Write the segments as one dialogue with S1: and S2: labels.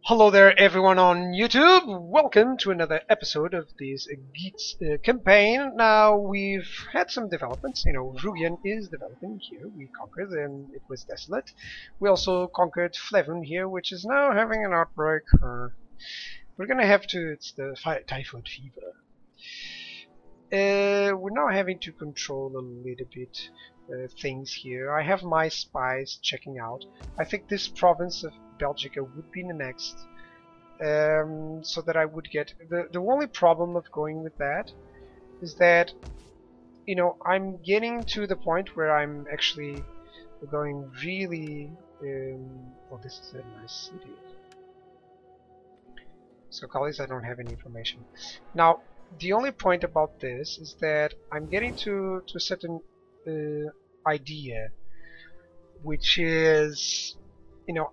S1: Hello there, everyone on YouTube. Welcome to another episode of this Geats campaign. Now, we've had some developments. Rugian is developing here. We conquered, and it was desolate. We also conquered Flevin here, which is now having an outbreak. We're gonna have to. It's the typhoid fever. We're now having to control a little bit things here. I have my spies checking out. I think this province of Belgica would be the next, so that I would get the only problem of going with that is that I'm getting to the point where I'm actually going really well, this is a nice city. So colleagues, I don't have any information now. The only point about this is that I'm getting to a certain idea, which is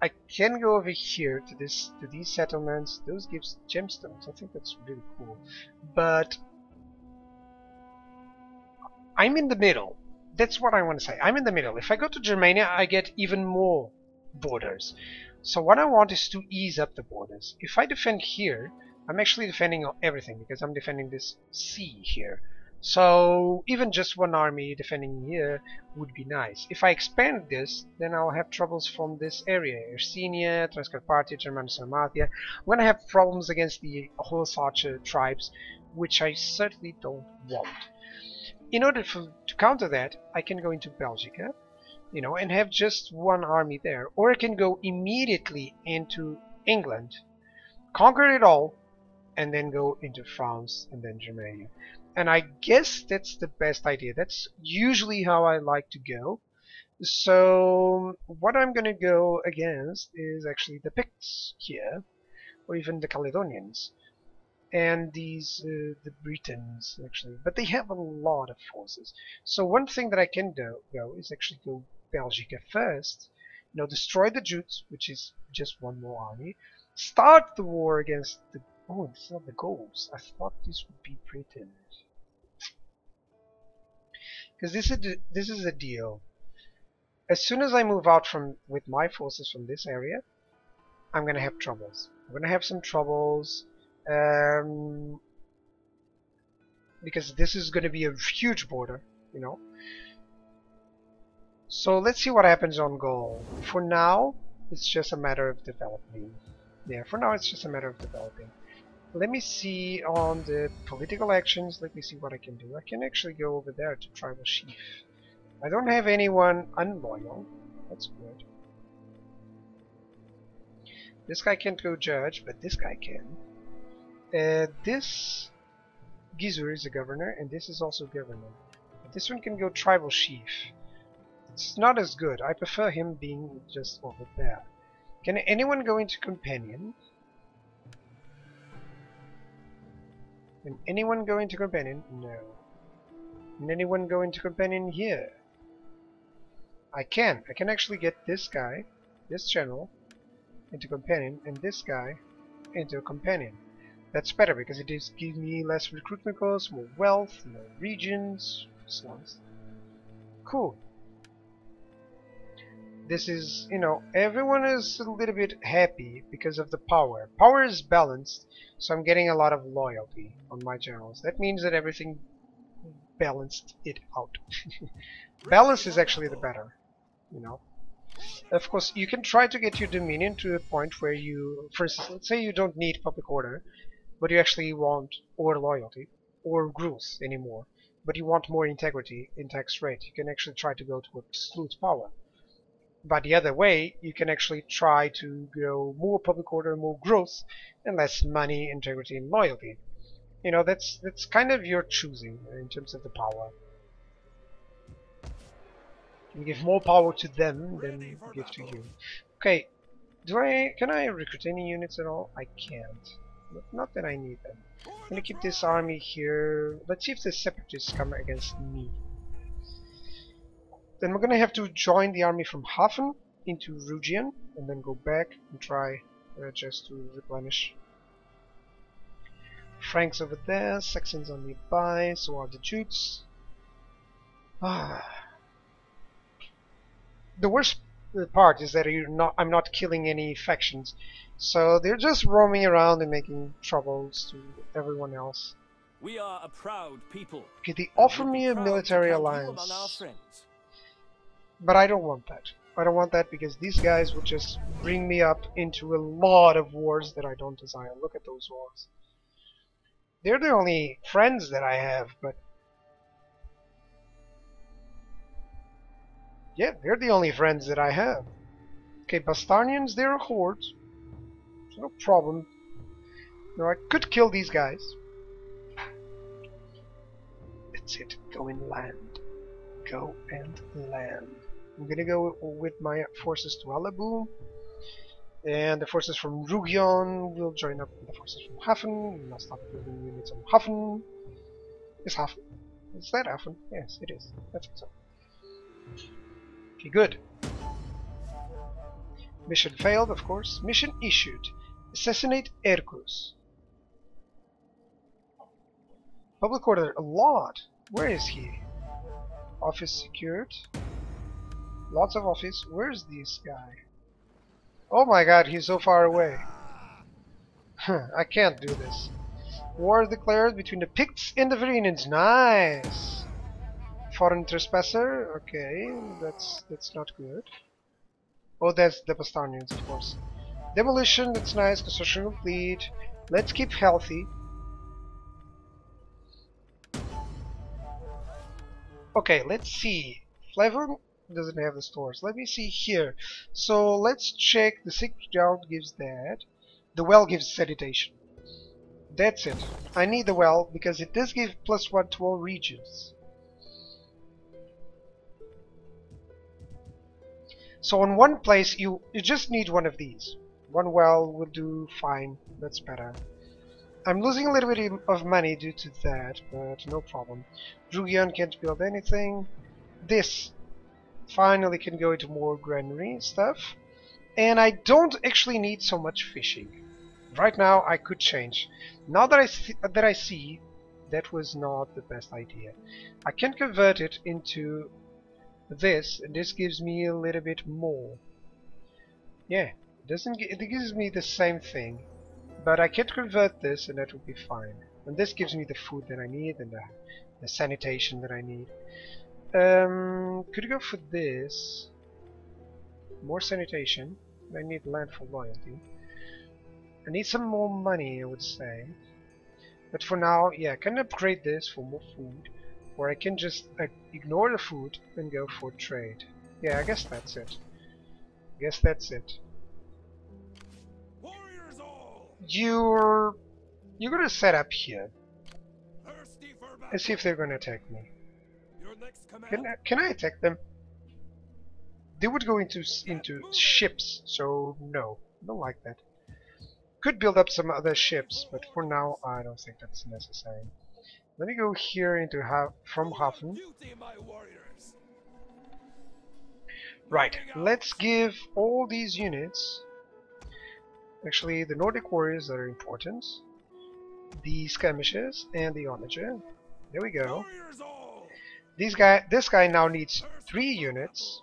S1: I can go over here to these settlements. Those gives gemstones. I think that's really cool. But I'm in the middle. That's what I want to say. I'm in the middle. If I go to Germania, I get even more borders. So what I want is to ease up the borders. If I defend here, I'm actually defending everything because I'm defending this sea here. So even just one army defending here would be nice. If I expand this, then I'll have troubles from this area. Yersinia, Transcarpathia, Germano-Sarmatia. I'm going to have problems against the Hohenzollern tribes, which I certainly don't want. In order to counter that, I can go into Belgica, and have just one army there. Or I can go immediately into England, conquer it all, and then go into France and then Germania. And I guess that's the best idea. That's usually how I like to go. So what I'm going to go against is actually the Picts here, or even the Caledonians, and these the Britons actually. But they have a lot of forces. So one thing that I can go is actually go Belgica first. Destroy the Jutes, which is just one more army. Start the war against the. Oh, it's not the Gauls. I thought this would be Britain. Because this is a deal. As soon as I move out with my forces from this area, I'm gonna have troubles. I'm gonna have some troubles because this is gonna be a huge border, So let's see what happens on Gaul. For now, it's just a matter of developing. Yeah, for now it's just a matter of developing. Let me see on the political actions. Let me see what I can do. I can actually go over there to tribal chief. I don't have anyone unloyal. That's good. This guy can't go judge, but this guy can. This Gizur is a governor, and this is also governor. But this one can go tribal chief. It's not as good. I prefer him being just over there. Can anyone go into companion? Can anyone go into companion? No. Can anyone go into companion here? I can. I can actually get this guy, this general, into companion, and this guy into a companion. That's better because it gives me less recruitment costs, more wealth, more regions. Sounds cool. This is, everyone is a little bit happy because of the power. Power is balanced, so I'm getting a lot of loyalty on my generals. That means that everything balanced it out. Balance is actually the better, Of course, you can try to get your dominion to a point where you, for instance, let's say you don't need public order, but you actually want or loyalty or growth anymore, but you want more integrity in tax rate. You can actually try to go to absolute power. But the other way, you can actually try to go more public order, more growth, and less money, integrity, and loyalty. That's kind of your choosing in terms of the power. You give more power to them than give to you. Okay, can I recruit any units at all? I can't. Not that I need them. I'm gonna keep this army here. Let's see if the separatists come against me. Then we're gonna have to join the army from Hafen into Rugian and then go back and try just to replenish. Franks over there, Saxons are nearby, so are the Jutes. The worst part is that I'm not killing any factions, so they're just roaming around and making troubles to everyone else.
S2: We are a proud people.
S1: Okay, they offer me a military alliance, but I don't want that. I don't want that because these guys would just bring me up into a lot of wars that I don't desire. Look at those wars. They're the only friends that I have, but yeah, they're the only friends that I have. Okay, Bastarnians, they're a horde. No problem. No, I could kill these guys. That's it. Go and land. Go and land. I'm gonna go with my forces to Alabu. And the forces from Rugion will join up with the forces from Hafen. I'll start building units on Hafen. Is Hafen? Is that Hafen? Yes, it is. That's so. Okay, good. Mission failed, of course. Mission issued. Assassinate Ercus. Public order, a lot. Where is he? Office secured. Lots of office. Where's this guy? Oh my god, he's so far away. I can't do this. War declared between the Picts and the Varangians. Nice. Foreign trespasser. Okay, that's not good. Oh, that's the Bastarnians, of course. Demolition. That's nice. Construction complete. Let's keep healthy. Okay, let's see. Flavor doesn't have the stores. Let me see here. So let's check. The sick ground gives that. The well gives sanitation. That's it. I need the well because it does give +1 to all regions. So in one place you just need one of these. One well will do fine. That's better. I'm losing a little bit of money due to that, but no problem. Rugion can't build anything. This finally can go into more granary stuff. And I don't actually need so much fishing. Right now I could change. Now that I see that was not the best idea. I can convert it into this, and this gives me a little bit more. Yeah, it gives me the same thing. But I can convert this and that will be fine. And this gives me the food that I need and the sanitation that I need. Could you go for this? More sanitation. I need land for loyalty. I need some more money, I would say. But for now, yeah, I can upgrade this for more food. Or I can just ignore the food and go for trade. Yeah, I guess that's it. You're gonna set up here and see if they're gonna attack me. Can I attack them? They would go into ships, so no, I don't like that. Could build up some other ships, but for now I don't think that's necessary. Let me go here into from Hafen. Right, let's give all these units. Actually, the Nordic warriors are important. The skirmishers and the onager. There we go. This guy now needs 3 units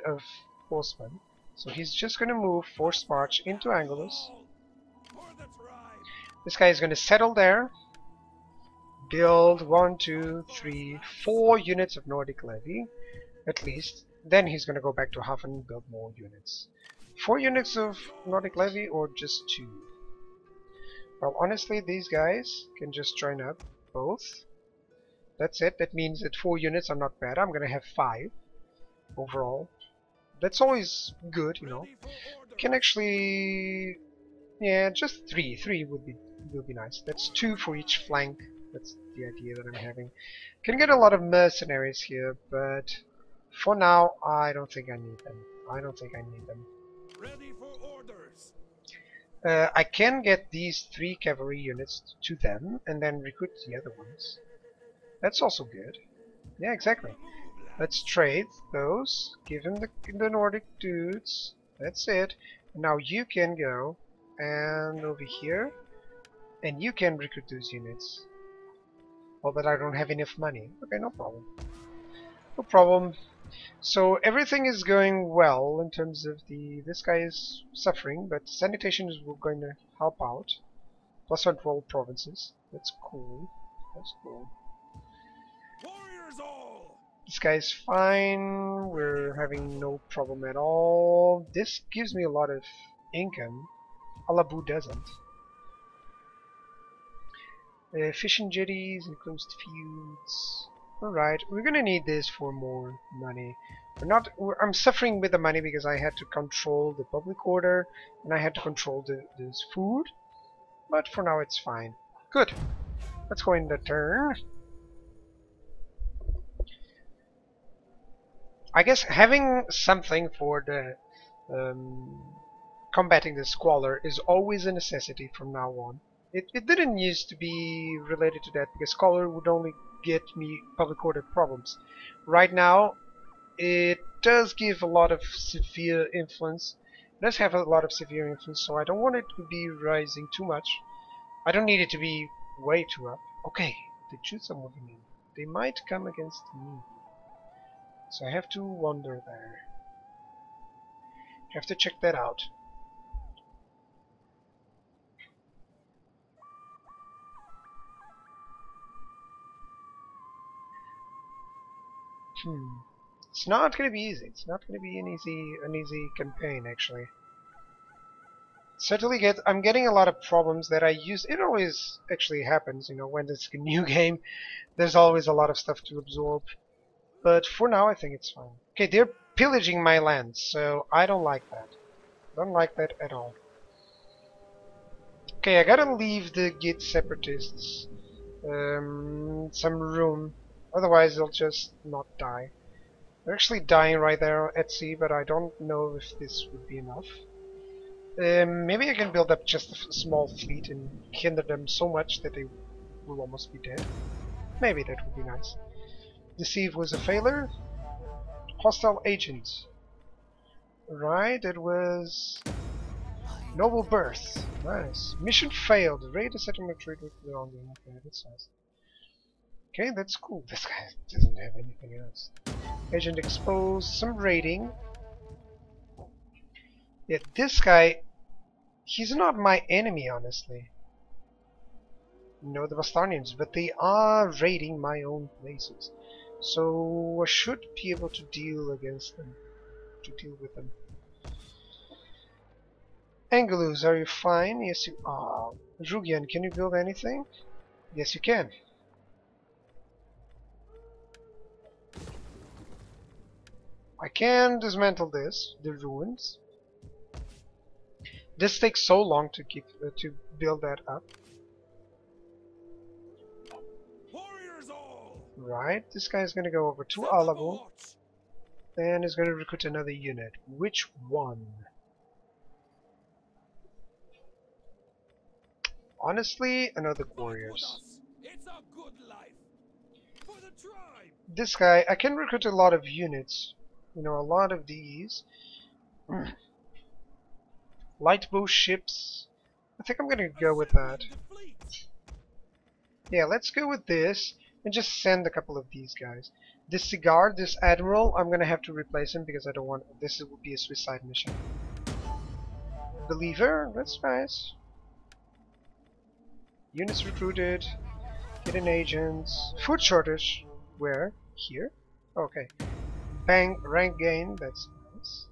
S1: of horsemen. So he's just going to move forced march into Angelus. This guy is going to settle there. Build 1, 2, 3, 4 units of Nordic levy, at least. Then he's going to go back to Hafen and build more units. 4 units of Nordic levy or just 2? Well, honestly, these guys can just join up both. That's it. That means that 4 units are not bad. I'm gonna have 5 overall. That's always good, you know. Can actually, yeah, just 3. 3 would be nice. That's 2 for each flank. That's the idea that I'm having. Can get a lot of mercenaries here, but for now, I don't think I need them.
S2: Ready for orders.
S1: I can get these 3 cavalry units to them and then recruit the other ones. That's also good. Yeah, exactly. Let's trade those. Give him the Nordic dudes. That's it. And now you can go and over here and you can recruit those units. Oh, but I don't have enough money. Okay, no problem. No problem. So everything is going well in terms of this guy is suffering, but sanitation is going to help out. Plus on 12 provinces. That's cool. That's cool.
S2: Warriors all!
S1: This guy's fine. We're having no problem at all. This gives me a lot of income. Alabu doesn't. Fishing jetties, enclosed feuds. Alright, we're gonna need this for more money. I'm suffering with the money because I had to control the public order and I had to control this food. But for now it's fine. Good. Let's go in the turn. I guess having something for the combating the squalor is always a necessity from now on. It didn't used to be related to that because squalor would only get me public order problems. Right now it does give a lot of severe influence. It does have a lot of severe influence, so I don't want it to be rising too much. I don't need it to be way too up. Okay, the Geats are moving in. They might come against me. So I have to wander there. Have to check that out. It's not gonna be easy. It's not gonna be an easy campaign actually. Certainly I'm getting a lot of problems that I use. It always actually happens, you know, when it's a new game. There's always a lot of stuff to absorb. But for now, I think it's fine. Okay, they're pillaging my land, so I don't like that. Don't like that at all. Okay, I gotta leave the Geats separatists some room. Otherwise, they'll just not die. They're actually dying right there at sea, but I don't know if this would be enough. Maybe I can build up just a small fleet and hinder them so much that they will almost be dead. Maybe that would be nice. Deceive was a failure. Hostile agent. Right, it was noble birth. Nice. Mission failed. Raid a settlement trade with the army. Okay, that's nice. Okay, that's cool. This guy doesn't have anything else. Agent exposed. Some raiding. Yeah, this guy, he's not my enemy, honestly. No, the Bastarnians, but they are raiding my own places. So I should be able to deal against them, to deal with them. Angulus, are you fine? Yes, you are. Rugian, can you build anything? Yes, you can. I can dismantle this, the ruins. This takes so long to build that up. Right, this guy's gonna go over to Alabo and is gonna recruit another unit. Which one? Honestly, another warriors.
S2: It's a good life for the tribe.
S1: This guy, I can recruit a lot of units. You know, a lot of these. Light bow ships. I think I'm gonna go with that. Yeah, let's go with this and just send a couple of these guys. This cigar, this admiral, I'm gonna have to replace him because I don't want. This would be a suicide mission. Believer, that's nice. Units recruited. Hidden agents. Food shortage. Where? Here? Okay. Bang, rank gain. That's nice.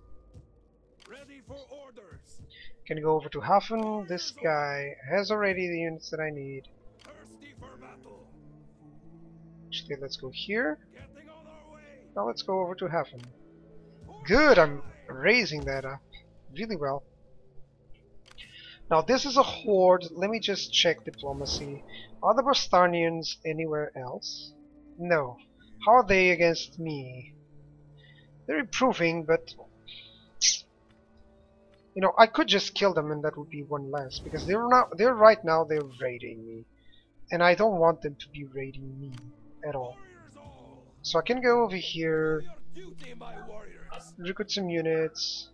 S2: Ready for orders.
S1: Can go over to Hafen. This guy has already the units that I need.
S2: Thirsty for battle.
S1: Actually, let's go here.
S2: Getting on our way.
S1: Now let's go over to Hafen. Good, I'm raising that up really well. Now this is a horde. Let me just check diplomacy. Are the Bastarnians anywhere else? No. How are they against me? They're improving, but you know, I could just kill them and that would be one less because they're right now they're raiding me. And I don't want them to be raiding me at all. So I can go over here, recruit some units.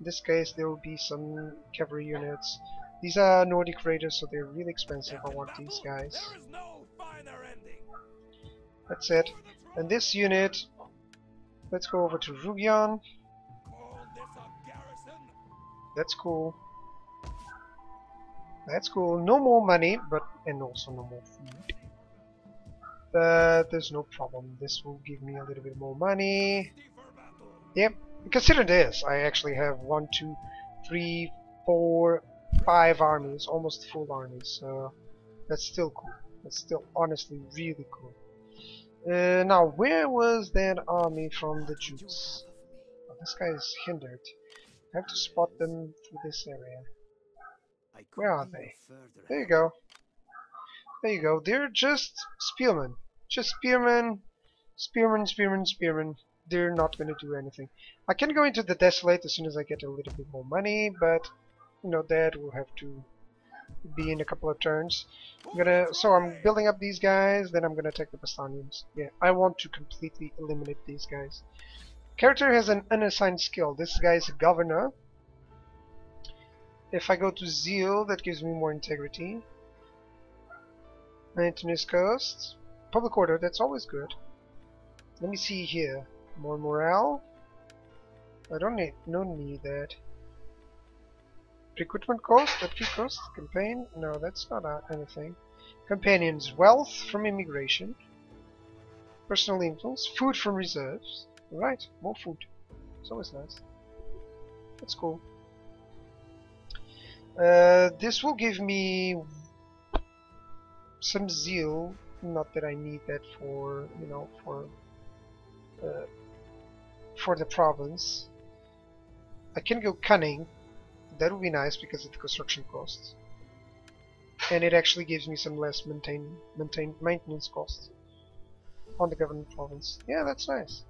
S1: In this case there will be some cavalry units. These are Nordic raiders, so they're really expensive. I want these guys. That's it. And this unit, Let's go over to Rugion.
S2: Call this a garrison.
S1: That's cool. That's cool. No more money, and also no more food. But there's no problem. This will give me a little bit more money.
S2: Ready for battle.
S1: Yep. Consider this. I actually have 1, 2, 3, 4, 5 armies, almost full armies. So that's still cool. That's still honestly really cool. Now, where was that army from the Geats? Oh, this guy is hindered. I have to spot them through this area. Where are they? There you go. There you go. They're just spearmen. Just spearmen. Spearmen, spearmen, spearmen. They're not going to do anything. I can go into the Desolate as soon as I get a little bit more money, but you know that will have to be in a couple of turns. So I'm building up these guys, then I'm gonna attack the Bastonians. Yeah, I want to completely eliminate these guys. Character has an unassigned skill. This guy is a governor. If I go to Zeal, that gives me more integrity. Maintenance costs. Public order, that's always good. Let me see here. More morale. I don't need that. Recruitment cost, FP cost, campaign. No, that's not anything. Companions, wealth from immigration. Personal influence, food from reserves. Right, more food. It's always nice. That's cool. This will give me some zeal. Not that I need that for, you know, for the province. I can go cunning. That would be nice because of the construction costs. And it actually gives me some less maintenance costs on the government province. Yeah, that's nice.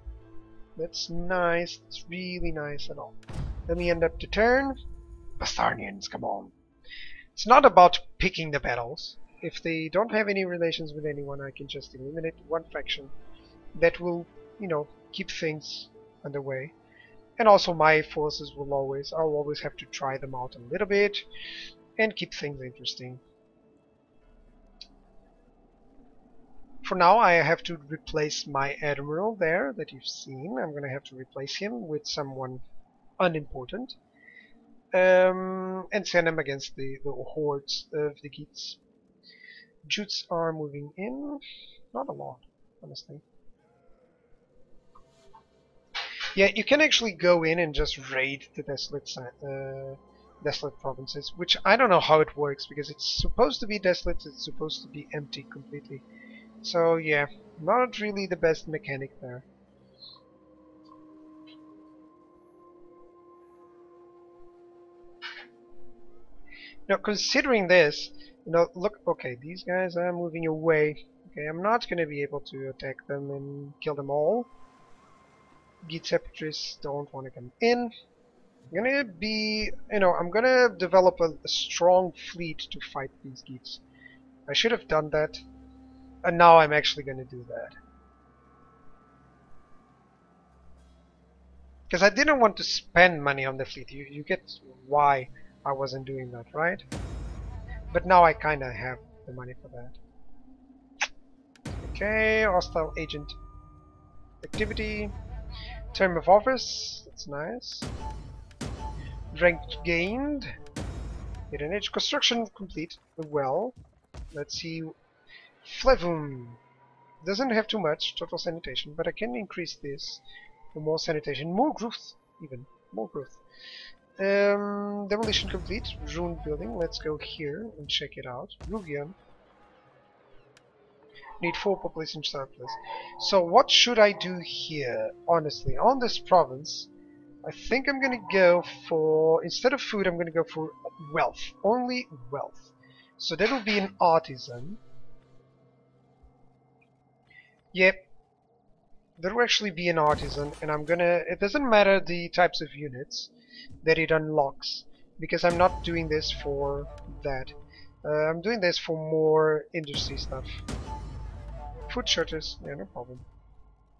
S1: That's nice. It's really nice at all. Let me end up the turn. Bastarnians, come on. It's not about picking the battles. If they don't have any relations with anyone, I can just eliminate one faction. That will, you know, keep things underway. And also my forces will I'll always have to try them out a little bit and keep things interesting. For now I have to replace my admiral there that you've seen. I'm gonna have to replace him with someone unimportant. And send him against the hordes of the Geats. Jutes are moving in. Not a lot, honestly. Yeah, you can actually go in and just raid the desolate provinces, which I don't know how it works because it's supposed to be desolate, it's supposed to be empty completely. So yeah, not really the best mechanic there. Now, considering this, you know, look, okay, these guys are moving away. Okay, I'm not going to be able to attack them and kill them all. Geat separatists don't want to come in. I'm gonna be, you know, I'm gonna develop a strong fleet to fight these Geats. I should have done that, and now I'm actually gonna do that. Because I didn't want to spend money on the fleet. You get why I wasn't doing that, right? But now I kinda have the money for that. Okay, hostile agent activity. Term of office, that's nice. Rank gained. Hit an edge. Construction complete. Well, let's see. Flevum doesn't have too much total sanitation, but I can increase this for more sanitation, more growth, even more growth. Demolition complete. Ruined building. Let's go here and check it out. Rugian. Need 4 population surplus. So what should I do here? Honestly, on this province, I think I'm gonna go for, instead of food, I'm gonna go for wealth. Only wealth. So that will be an artisan. Yep. That will actually be an artisan, and I'm gonna, it doesn't matter the types of units that it unlocks, because I'm not doing this for that. I'm doing this for more industry stuff. Food shortages, yeah, no problem.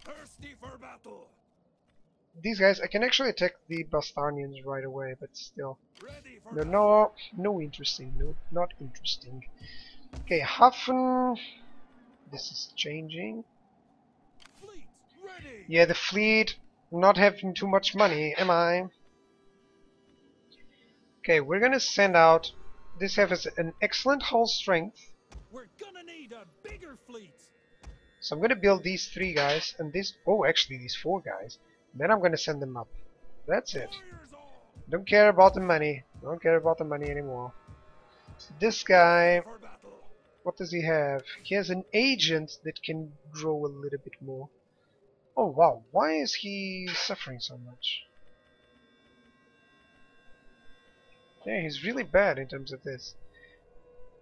S2: Thirsty for battle.
S1: These guys, I can actually attack the Bastarnians right away, but still.
S2: Ready for
S1: No interesting, not interesting. Okay, Hafen. This is changing.
S2: fleet. Ready.
S1: Yeah, the fleet, I'm not having too much money, am I? Okay, we're gonna send out. This has an excellent hull strength.
S2: We're gonna need a bigger fleet.
S1: So I'm gonna build these 3 guys and this. Oh, actually these 4 guys. Then I'm gonna send them up. That's it.
S2: Warriors all
S1: Don't care about the money. Don't care about the money anymore. This guy,
S2: for battle.
S1: what does he have? He has an agent that can grow a little bit more. Oh wow, why is he suffering so much? Yeah, he's really bad in terms of this.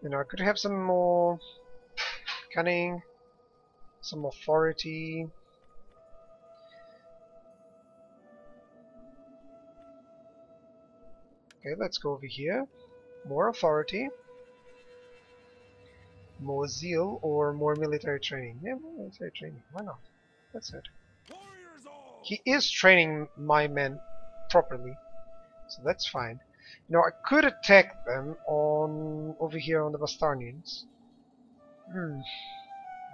S1: You know, I could have some more cunning, some authority. Okay, let's go over here. More authority, more zeal, or more military training. Yeah, more military training. Why not? That's it.
S2: Warriors all.
S1: He is training my men properly, so that's fine. You know, I could attack them on over here on the Bastarnians.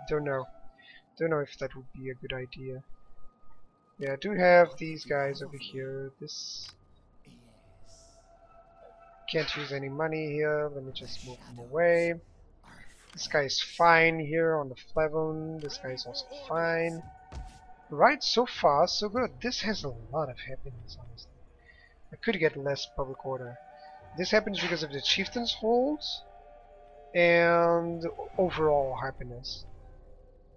S1: Don't know. Don't know if that would be a good idea. Yeah, I do have these guys over here. This can't use any money here. Let me just move them away. This guy is fine here on the Flavon. This guy is also fine. Right, so far so good. This has a lot of happiness, honestly. I could get less public order. This happens because of the chieftain's holds and overall happiness.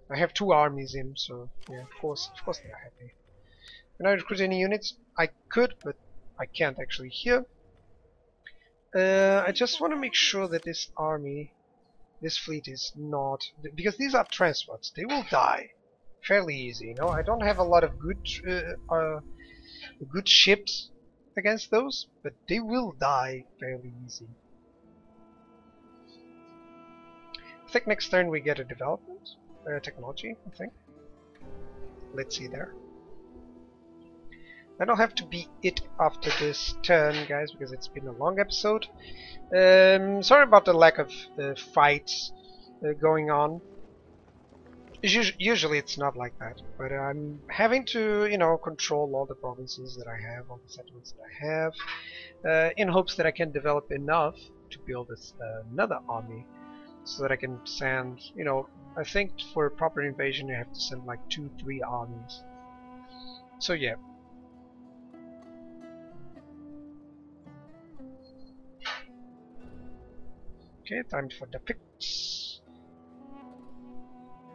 S1: I have 2 armies in, so yeah, of course they're happy. Can I recruit any units? I could, but I can't actually here. I just want to make sure that this army, this fleet is not, because these are transports. They will die fairly easy. You know, I don't have a lot of good ships against those, but they will die fairly easy. I think next turn we get a development, technology. I think. Let's see there. That'll have to be it after this turn, guys, because it's been a long episode. Sorry about the lack of fights going on. Usually it's not like that, but I'm having to, you know, control all the provinces that I have, all the settlements that I have, in hopes that I can develop enough to build this, another army, so that I can send, you know, I think for a proper invasion you have to send like 2-3 armies. So yeah. Okay, time for the picks.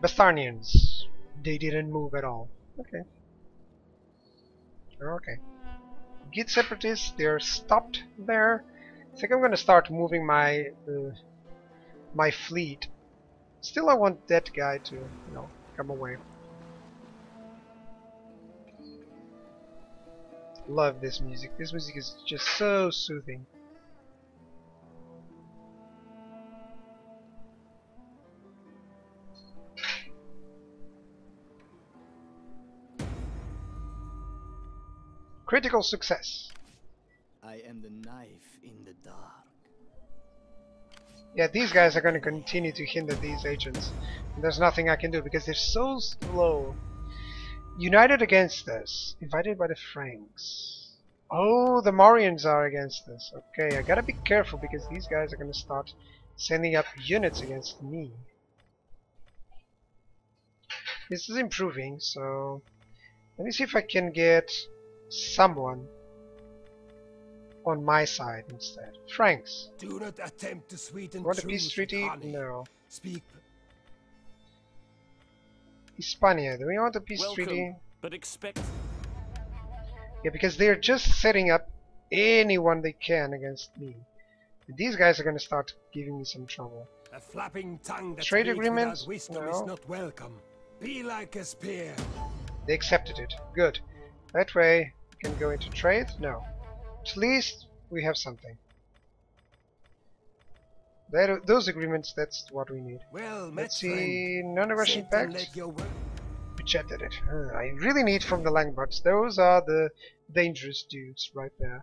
S1: Bastarnians. They didn't move at all. Okay. Okay. Geats separatists, they're stopped there. I think I'm gonna start moving my my fleet. Still I want that guy to, you know, come away. Love this music. This music is just so soothing. Critical success.
S2: I am the knife in the dark.
S1: Yeah, these guys are going to continue to hinder these agents. And there's nothing I can do because they're so slow. United against us. Invited by the Franks. Oh, the Mauryans are against us. Okay, I gotta be careful because these guys are going to start sending up units against me. This is improving, so let me see if I can get someone on my side instead. Franks.
S2: Do not attempt to sweeten
S1: Want a
S2: truth
S1: peace
S2: with
S1: treaty?
S2: honey.
S1: No.
S2: Speak.
S1: Hispania. Do we want a peace treaty?
S2: But expect.
S1: Yeah, because they're just setting up anyone they can against me. These guys are going to start giving me some trouble.
S2: A flapping tongue that
S1: Trade
S2: speaks
S1: agreement?
S2: without wisdom
S1: No.
S2: is not welcome. Be like a spear.
S1: They accepted it. Good. That way we can go into trade? No. At least we have something. Those agreements, that's what we need.
S2: Well,
S1: Let's
S2: met,
S1: see,
S2: friend.
S1: non-aggression
S2: Sit and
S1: pact.
S2: let your word.
S1: Rejected it. I really need from the Langbards. Those are the dangerous dudes right there.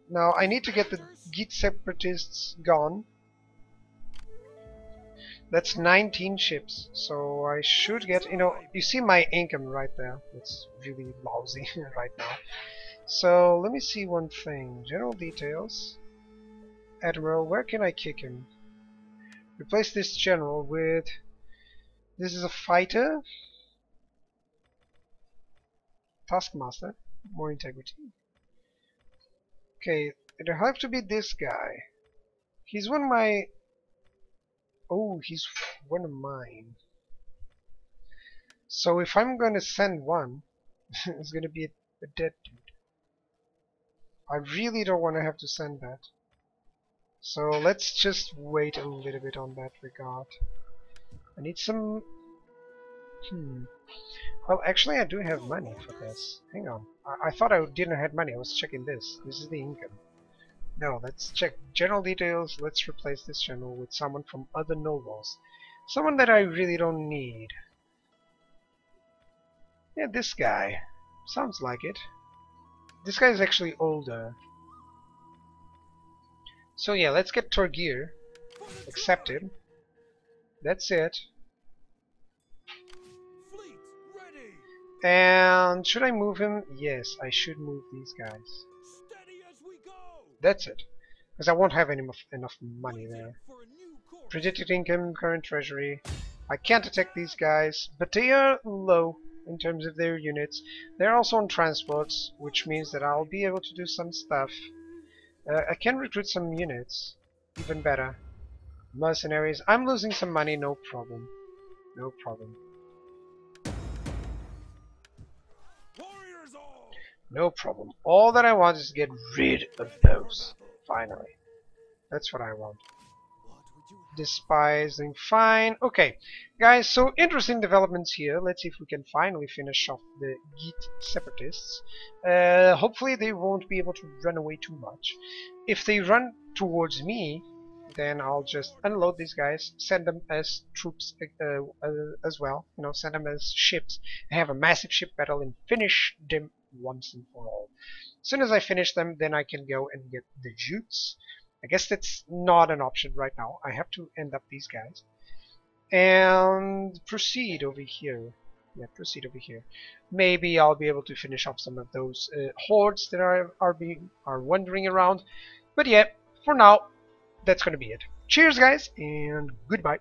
S1: Now I need to get the Geats separatists gone. That's 19 ships, so I should get, you know, you see my income right there. It's really lousy right now. So let me see one thing. General details. Admiral, where can I kick him? Replace this general with... This is a fighter. Taskmaster. More integrity. Okay, it'll have to be this guy. He's one of my... Oh, he's one of mine. So if I'm gonna send one, it's gonna be a dead dude. I really don't want to have to send that. So let's just wait a little bit on that regard. I need some... Well, actually I do have money for this. Hang on. I thought I didn't have money. I was checking this. This is the income. No, let's check general details. Let's replace this general with someone from other nobles. Someone that I really don't need. Yeah, this guy. Sounds like it. This guy is actually older. So yeah, let's get Torgir accepted. That's it.
S2: Fleet ready.
S1: And should I move him? Yes, I should move these guys.
S2: Steady as we go.
S1: That's it. Because I won't have enough money there.
S2: For a new course.
S1: Predicted income, current treasury. I can't attack these guys, but they are low in terms of their units. They're also on transports, which means that I'll be able to do some stuff. I can recruit some units, even better. Mercenaries. I'm losing some money, no problem. No problem.
S2: Warriors all.
S1: No problem. All that I want is to get rid of those. Finally. That's what I want.
S2: What would you have?
S1: Despising. Fine. Okay. Guys, so interesting developments here. Let's see if we can finally finish off the Geat separatists. Hopefully they won't be able to run away too much. If they run towards me, then I'll just unload these guys, send them as troops as well. You know, send them as ships, and have a massive ship battle and finish them once and for all. As soon as I finish them, then I can go and get the Geats. I guess that's not an option right now. I have to end up these guys. And proceed over here. Yeah, proceed over here. Maybe I'll be able to finish off some of those hordes that are wandering around. But yeah, for now, that's gonna be it. Cheers, guys, and goodbye.